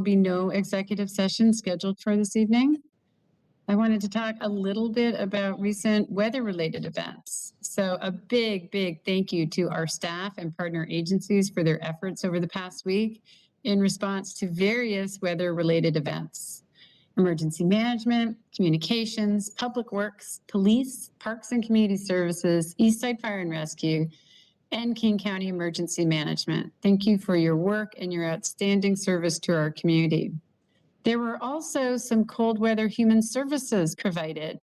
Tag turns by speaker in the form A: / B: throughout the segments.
A: be no executive session scheduled for this evening. I wanted to talk a little bit about recent weather-related events. So a big thank you to our staff and partner agencies for their efforts over the past week in response to various weather-related events. Emergency management, communications, public works, police, parks and community services, Eastside Fire and Rescue, and King County Emergency Management. Thank you for your work and your outstanding service to our community. There were also some cold weather human services provided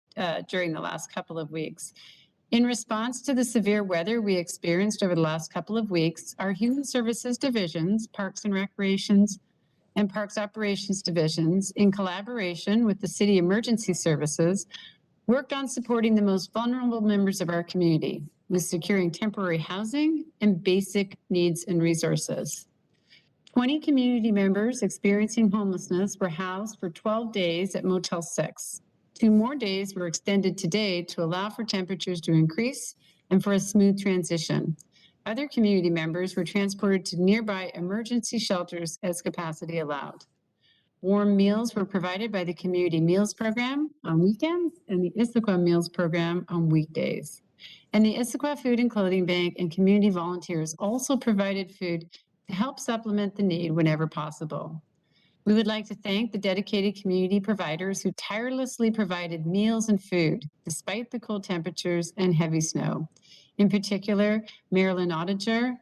A: during the last couple of weeks. In response to the severe weather we experienced over the last couple of weeks, our human services divisions, Parks and Recreations and Parks Operations divisions, in collaboration with the City Emergency Services, worked on supporting the most vulnerable members of our community with securing temporary housing and basic needs and resources. 20 community members experiencing homelessness were housed for 12 days at Motel 6. 2 more days were extended today to allow for temperatures to increase and for a smooth transition. Other community members were transported to nearby emergency shelters as capacity allowed. Warm meals were provided by the Community Meals Program on weekends and the Issaquah Meals Program on weekdays. And the Issaquah Food and Clothing Bank and community volunteers also provided food to help supplement the need whenever possible. We would like to thank the dedicated community providers who tirelessly provided meals and food despite the cold temperatures and heavy snow. In particular, Marilyn Audiger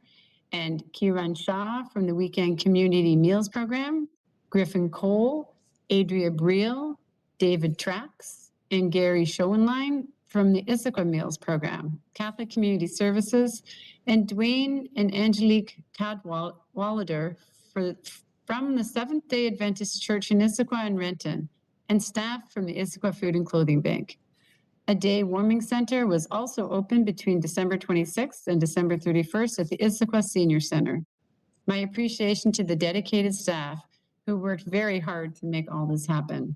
A: and Kiran Shah from the Weekend Community Meals Program, Griffin Cole, Adria Briel, David Trax, and Gary Schoenlein from the Issaquah Meals Program, Catholic Community Services, and Dwayne and Angelique Cadwallader from the Seventh-day Adventist Church in Issaquah and Renton, and staff from the Issaquah Food and Clothing Bank. A day warming center was also open between December 26th and December 31st at the Issaquah Senior Center. My appreciation to the dedicated staff who worked very hard to make all this happen.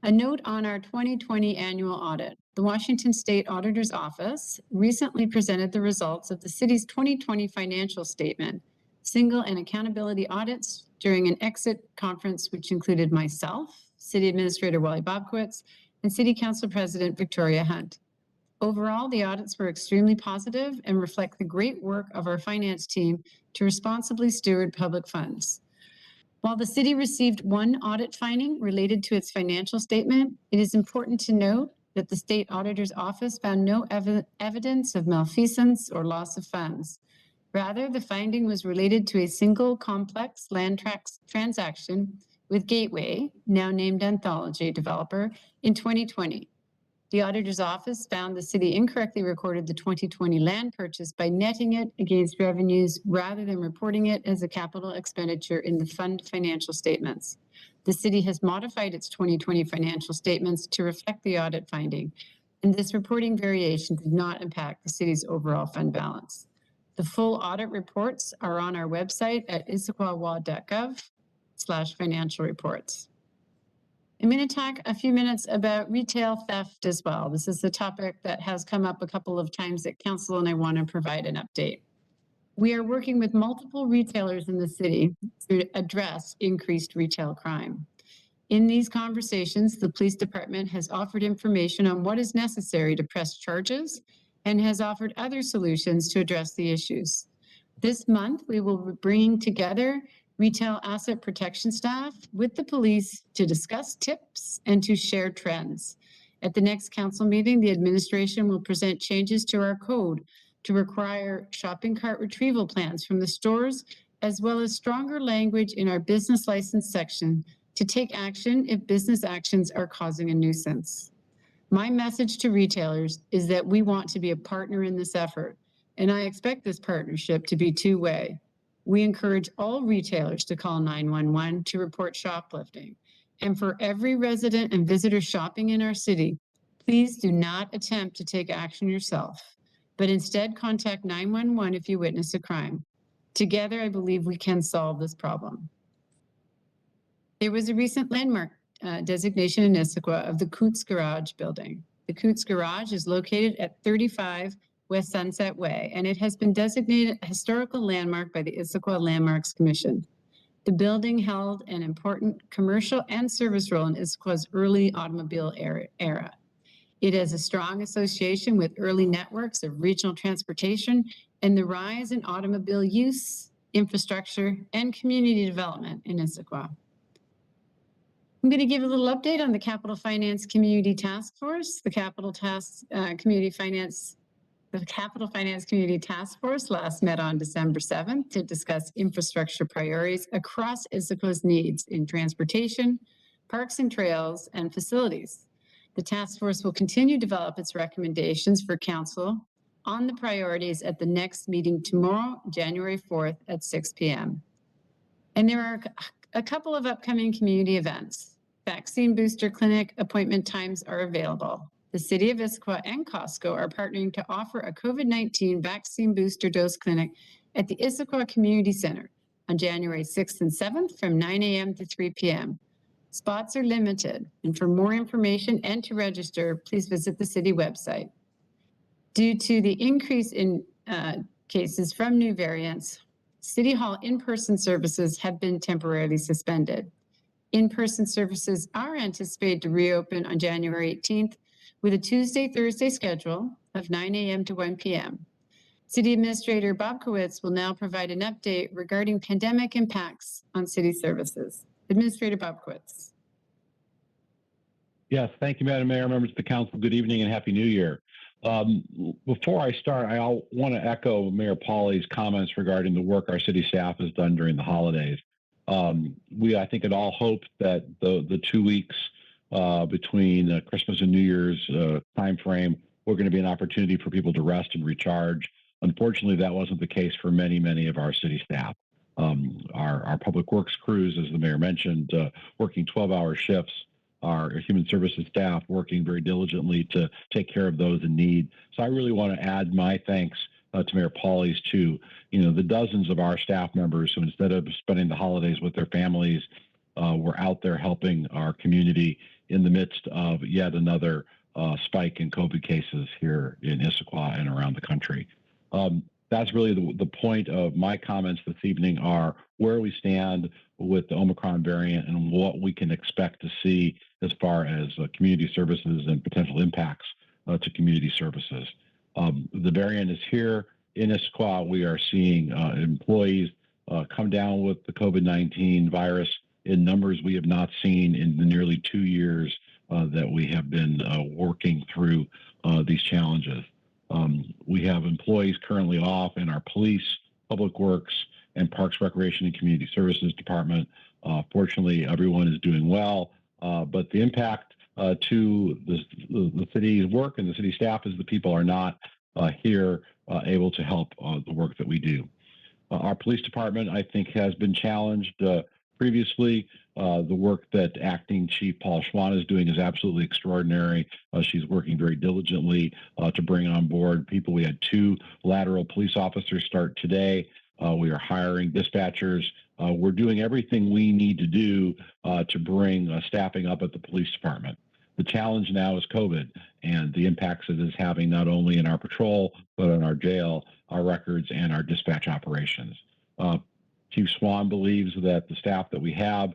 A: A note on our 2020 annual audit. The Washington State Auditor's Office recently presented the results of the city's 2020 financial statement, single and accountability audits during an exit conference which included myself, City Administrator Wally Bobkowitz, and City Council President Victoria Hunt. Overall, the audits were extremely positive and reflect the great work of our finance team to responsibly steward public funds. While the city received one audit finding related to its financial statement, it is important to note that the State Auditor's Office found no evidence of malfeasance or loss of funds. Rather, the finding was related to a single complex land transaction with Gateway, now named Anthology Developer, in 2020. The Auditor's Office found the city incorrectly recorded the 2020 land purchase by netting it against revenues rather than reporting it as a capital expenditure in the fund financial statements. The city has modified its 2020 financial statements to reflect the audit finding, and this reporting variation did not impact the city's overall fund balance. The full audit reports are on our website at issaquahwa.gov/financial reports. I'm going to talk a few minutes about retail theft as well. This is a topic that has come up a couple of times at council, and I want to provide an update. We are working with multiple retailers in the city to address increased retail crime. In these conversations, the police department has offered information on what is necessary to press charges and has offered other solutions to address the issues. This month, we will be bringing together retail asset protection staff with the police to discuss tips and to share trends. At the next council meeting, the administration will present changes to our code to require shopping cart retrieval plans from the stores, as well as stronger language in our business license section to take action if business actions are causing a nuisance. My message to retailers is that we want to be a partner in this effort, and I expect this partnership to be two-way. We encourage all retailers to call 911 to report shoplifting. And for every resident and visitor shopping in our city, please do not attempt to take action yourself, but instead contact 911 if you witness a crime. Together, I believe we can solve this problem. There was a recent landmark designation in Issaquah of the Coots Garage building. The Coots Garage is located at 35 West Sunset Way, and it has been designated a historical landmark by the Issaquah Landmarks Commission. The building held an important commercial and service role in Issaquah's early automobile era. It has a strong association with early networks of regional transportation and the rise in automobile use, infrastructure, and community development in Issaquah. I'm going to give a little update on the Capital Finance Community Task Force. The Capital Finance Community Task Force last met on December 7th to discuss infrastructure priorities across Issaquah's needs in transportation, parks and trails, and facilities. The task force will continue to develop its recommendations for council on the priorities at the next meeting tomorrow, January 4th at 6 p.m. And there are a couple of upcoming community events. Vaccine booster clinic appointment times are available. The City of Issaquah and Costco are partnering to offer a COVID-19 vaccine booster dose clinic at the Issaquah Community Center on January 6th and 7th from 9 a.m. to 3 p.m. Spots are limited, and for more information and to register, please visit the city website. Due to the increase in cases from new variants, City Hall in-person services have been temporarily suspended. In-person services are anticipated to reopen on January 18th with a Tuesday-Thursday schedule of 9 a.m. to 1 p.m. City Administrator Bob Coots will now provide an update regarding pandemic impacts on city services. Administrator Bob Coots.
B: Yes, thank you, Madam Mayor, members of the council. Good evening and Happy New Year. Before I start, I want to echo Mayor Pauly's comments regarding the work our city staff has done during the holidays. I think it all hoped that the 2 weeks between Christmas and New Year's time frame were going to be an opportunity for people to rest and recharge. Unfortunately, that wasn't the case for many of our city staff. Our public works crews, as the mayor mentioned, working 12-hour shifts, our human services staff working very diligently to take care of those in need. So I really want to add my thanks to Mayor Pauly's to, the dozens of our staff members who, instead of spending the holidays with their families, were out there helping our community in the midst of yet another spike in COVID cases here in Issaquah and around the country. That's really the point of my comments this evening, are where we stand with the Omicron variant and what we can expect to see as far as community services and potential impacts to community services. The variant is here in Issaquah. We are seeing employees come down with the COVID-19 virus in numbers we have not seen in the nearly 2 years that we have been working through these challenges. We have employees currently off in our police, public works, and Parks, Recreation, and Community Services Department. Fortunately, everyone is doing well, but the impact to the city's work and the city staff is the people are not here able to help the work that we do. Our police department, I think, has been challenged previously. The work that Acting Chief Paul Schwan is doing is absolutely extraordinary. She's working very diligently to bring on board people. We had 2 lateral police officers start today. We are hiring dispatchers. We're doing everything we need to do to bring staffing up at the police department. The challenge now is COVID and the impacts it is having not only in our patrol, but in our jail, our records, and our dispatch operations. Chief Swan believes that the staff that we have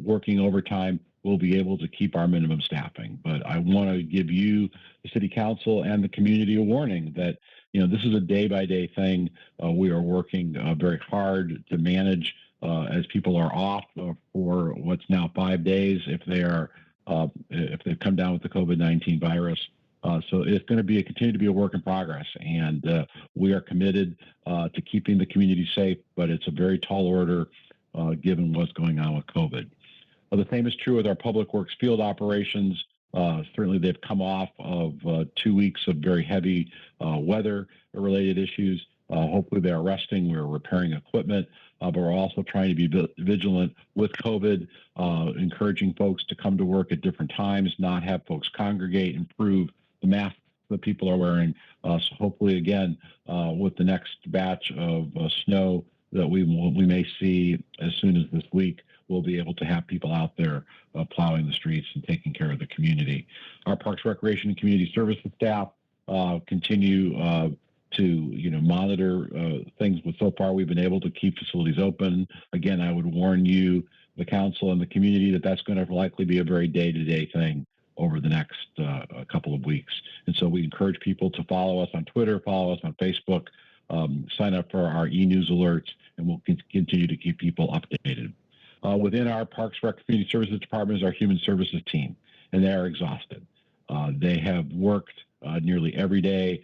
B: working overtime will be able to keep our minimum staffing. But I want to give you, the city council, and the community a warning that this is a day-by-day thing. We are working very hard to manage as people are off for what's now 5 days if they've come down with the COVID-19 virus. So it's going to continue to be a work in progress, and we are committed to keeping the community safe, but it's a very tall order given what's going on with COVID. The same is true with our public works field operations. Certainly they've come off of 2 weeks of very heavy weather-related issues. Hopefully they're resting. We're repairing equipment, but we're also trying to be vigilant with COVID, encouraging folks to come to work at different times, not have folks congregate, improve the masks that people are wearing. So hopefully, again, with the next batch of snow that we may see as soon as this week, we'll be able to have people out there plowing the streets and taking care of the community. Our Parks, Recreation, and Community Services staff continue to monitor things. But so far, we've been able to keep facilities open. Again, I would warn you, the council and the community, that that's going to likely be a very day-to-day thing over the next couple of weeks. And so we encourage people to follow us on Twitter, follow us on Facebook, sign up for our e-news alerts, and we'll continue to keep people updated. Within our Parks, Rec, Community Services Department is our Human Services team, and they are exhausted. They have worked nearly every day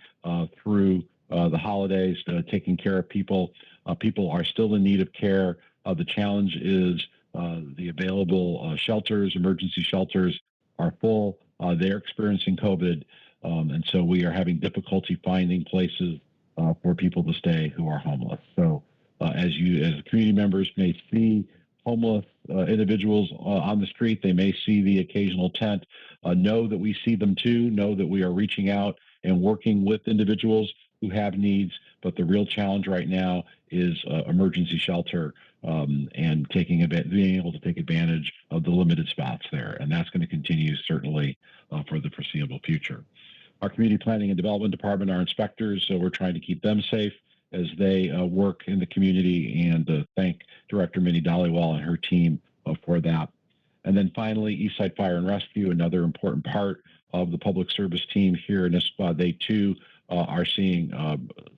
B: through the holidays, taking care of people. People are still in need of care. The challenge is the available shelters, emergency shelters are full. They're experiencing COVID, and so we are having difficulty finding places for people to stay who are homeless. So as community members may see homeless individuals on the street, they may see the occasional tent, know that we see them too, know that we are reaching out and working with individuals who have needs. But the real challenge right now is emergency shelter and being able to take advantage of the limited spots there. And that's going to continue certainly for the foreseeable future. Our Community Planning and Development Department are inspectors, so we're trying to keep them safe as they work in the community, and thank Director Minnie Dollywall and her team for that. And then finally, Eastside Fire and Rescue, another important part of the public service team here in Issaquah. They too are seeing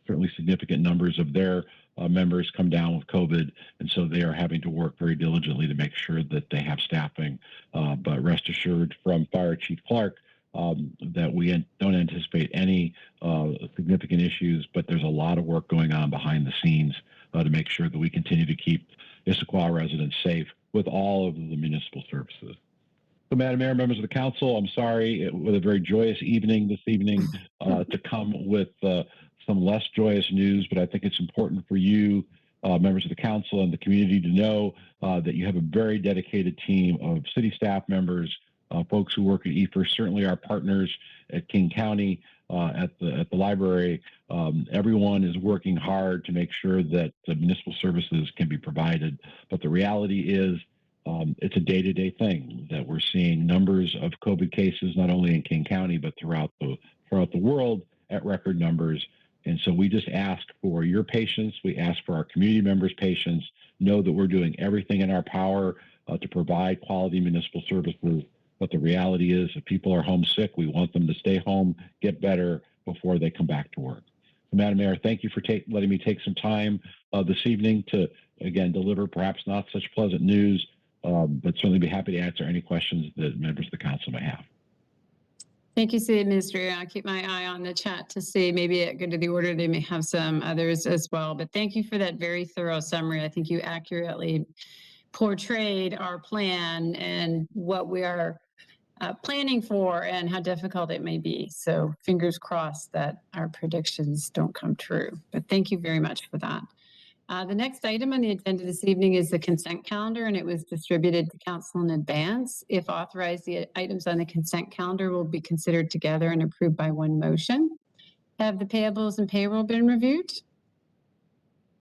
B: certainly significant numbers of their members come down with COVID, and so they are having to work very diligently to make sure that they have staffing. But rest assured from Fire Chief Clark that we don't anticipate any significant issues, but there's a lot of work going on behind the scenes to make sure that we continue to keep Issaquah residents safe with all of the municipal services. So, Madam Mayor, members of the council, I'm sorry, it was a very joyous evening this evening to come with some less joyous news, but I think it's important for you, members of the council and the community, to know that you have a very dedicated team of city staff members, folks who work at EFER, certainly our partners at King County, at the library. Everyone is working hard to make sure that the municipal services can be provided. But the reality is it's a day-to-day thing that we're seeing numbers of COVID cases, not only in King County, but throughout the world at record numbers. And so we just ask for your patience. We ask for our community members' patience. Know that we're doing everything in our power to provide quality municipal services. But the reality is, if people are homesick, we want them to stay home, get better before they come back to work. So, Madam Mayor, thank you for letting me take some time this evening to, again, deliver perhaps not such pleasant news, but certainly be happy to answer any questions that members of the council may have.
A: Thank you, City Administrator. I'll keep my eye on the chat to see, maybe at good to the order, they may have some others as well. But thank you for that very thorough summary. I think you accurately portrayed our plan and what we are planning for and how difficult it may be. So fingers crossed that our predictions don't come true. But thank you very much for that. The next item on the agenda this evening is the consent calendar, and it was distributed to council in advance. If authorized, the items on the consent calendar will be considered together and approved by one motion. Have the payables and payroll been reviewed?